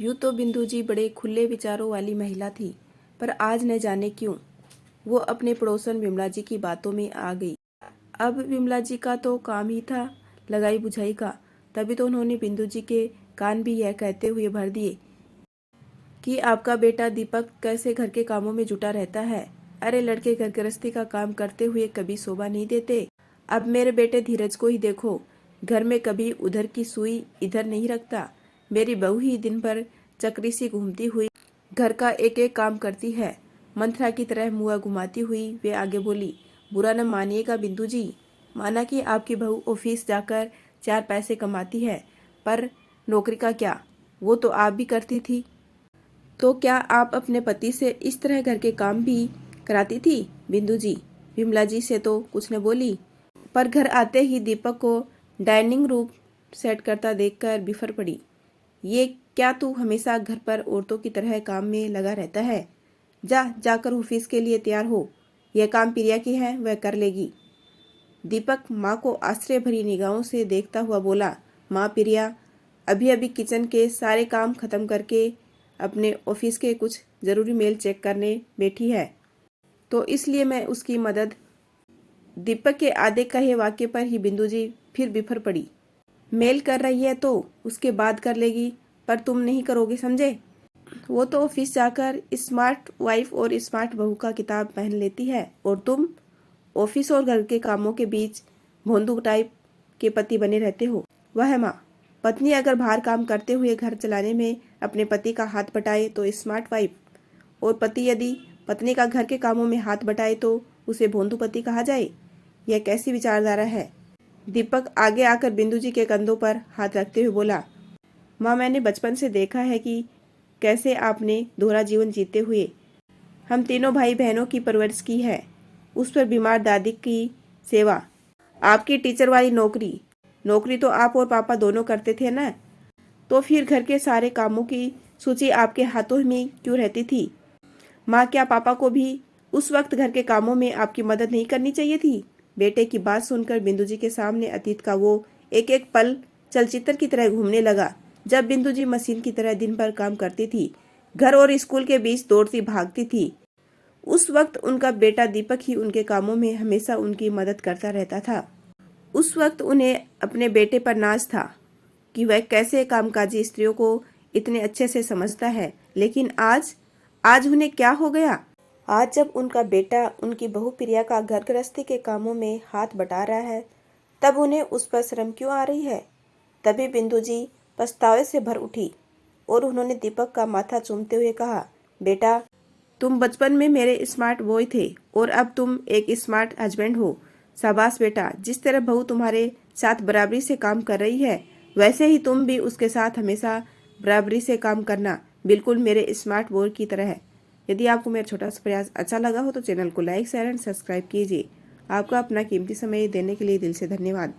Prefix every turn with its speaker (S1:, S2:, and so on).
S1: यूँ तो बिंदु जी बड़े खुले विचारों वाली महिला थी, पर आज न जाने क्यों वो अपने पड़ोसन विमला जी की बातों में आ गई। अब विमला जी का तो काम ही था लगाई बुझाई का, तभी तो उन्होंने बिंदु जी के कान भी यह कहते हुए भर दिए कि आपका बेटा दीपक कैसे घर के कामों में जुटा रहता है। अरे लड़के घर गृहस्थी का काम करते हुए कभी शोभा नहीं देते। अब मेरे बेटे धीरज को ही देखो, घर में कभी उधर की सुई इधर नहीं रखता। मेरी बहू ही दिन भर चक्री सी घूमती हुई घर का एक एक काम करती है। मंथरा की तरह मुआ घुमाती हुई वे आगे बोली, बुरा न मानिएगा बिंदु जी, माना कि आपकी बहू ऑफिस जाकर 4 पैसे कमाती है, पर नौकरी का क्या, वो तो आप भी करती थी। तो क्या आप अपने पति से इस तरह घर के काम भी कराती थी बिंदु जी? विमला जी से तो कुछ न बोली, पर घर आते ही दीपक को डाइनिंग रूम सेट करता देखकर बिफर पड़ी। ये क्या तू हमेशा घर पर औरतों की तरह काम में लगा रहता है? जाकर ऑफिस के लिए तैयार हो। यह काम प्रिया की है, वह कर लेगी। दीपक माँ को आश्चर्य भरी निगाहों से देखता हुआ बोला, माँ प्रिया अभी अभी किचन के सारे काम खत्म करके अपने ऑफिस के कुछ जरूरी मेल चेक करने बैठी है, तो इसलिए मैं उसकी मदद। दीपक के आधे कहे वाक्य पर ही बिंदु जी फिर बिफर पड़ी। मेल कर रही है तो उसके बाद कर लेगी, पर तुम नहीं करोगे, समझे? वो तो ऑफिस जाकर स्मार्ट वाइफ और स्मार्ट बहू का किताब पहन लेती है, और तुम ऑफिस और घर के कामों के बीच भोंदू टाइप के पति बने रहते हो। वह माँ, पत्नी अगर बाहर काम करते हुए घर चलाने में अपने पति का हाथ बटाए तो स्मार्ट वाइफ, और पति यदि पत्नी का घर के कामों में हाथ बटाए तो उसे भोंदू पति कहा जाए। यह कैसी विचारधारा है? दीपक आगे आकर बिंदु जी के कंधों पर हाथ रखते हुए बोला, माँ मैंने बचपन से देखा है कि कैसे आपने दोहरा जीवन जीते हुए हम तीनों भाई बहनों की परवरिश की है। उस पर बीमार दादी की सेवा, आपकी टीचर वाली नौकरी तो आप और पापा दोनों करते थे ना, तो फिर घर के सारे कामों की सूची आपके हाथों में क्यों रहती थी? माँ, क्या पापा को भी उस वक्त घर के कामों में आपकी मदद नहीं करनी चाहिए थी? बेटे की बात सुनकर बिंदु जी के सामने अतीत का वो एक एक पल चलचित्र की तरह घूमने लगा, जब बिंदु जी मशीन की तरह दिन भर काम करती थी, घर और स्कूल के बीच दौड़ती भागती थी। उस वक्त उनका बेटा दीपक ही उनके कामों में हमेशा उनकी मदद करता रहता था। उस वक्त उन्हें अपने बेटे पर नाज था कि वह कैसे कामकाजी स्त्रियों को इतने अच्छे से समझता है, लेकिन आज उन्हें क्या हो गया? आज जब उनका बेटा उनकी बहू प्रिया का घर गृहस्थी के कामों में हाथ बटा रहा है, तब उन्हें उस पर शर्म क्यों आ रही है? तभी बिंदु जी पछतावे से भर उठी और उन्होंने दीपक का माथा चूमते हुए कहा, बेटा तुम बचपन में मेरे स्मार्ट बॉय थे और अब तुम एक स्मार्ट हस्बैंड हो। शाबाश बेटा, जिस तरह बहू तुम्हारे साथ बराबरी से काम कर रही है, वैसे ही तुम भी उसके साथ हमेशा बराबरी से काम करना, बिल्कुल मेरे स्मार्ट बॉय की तरह है। यदि आपको मेरा छोटा सा प्रयास अच्छा लगा हो तो चैनल को लाइक शेयर एंड सब्सक्राइब कीजिए। आपका अपना कीमती समय देने के लिए दिल से धन्यवाद।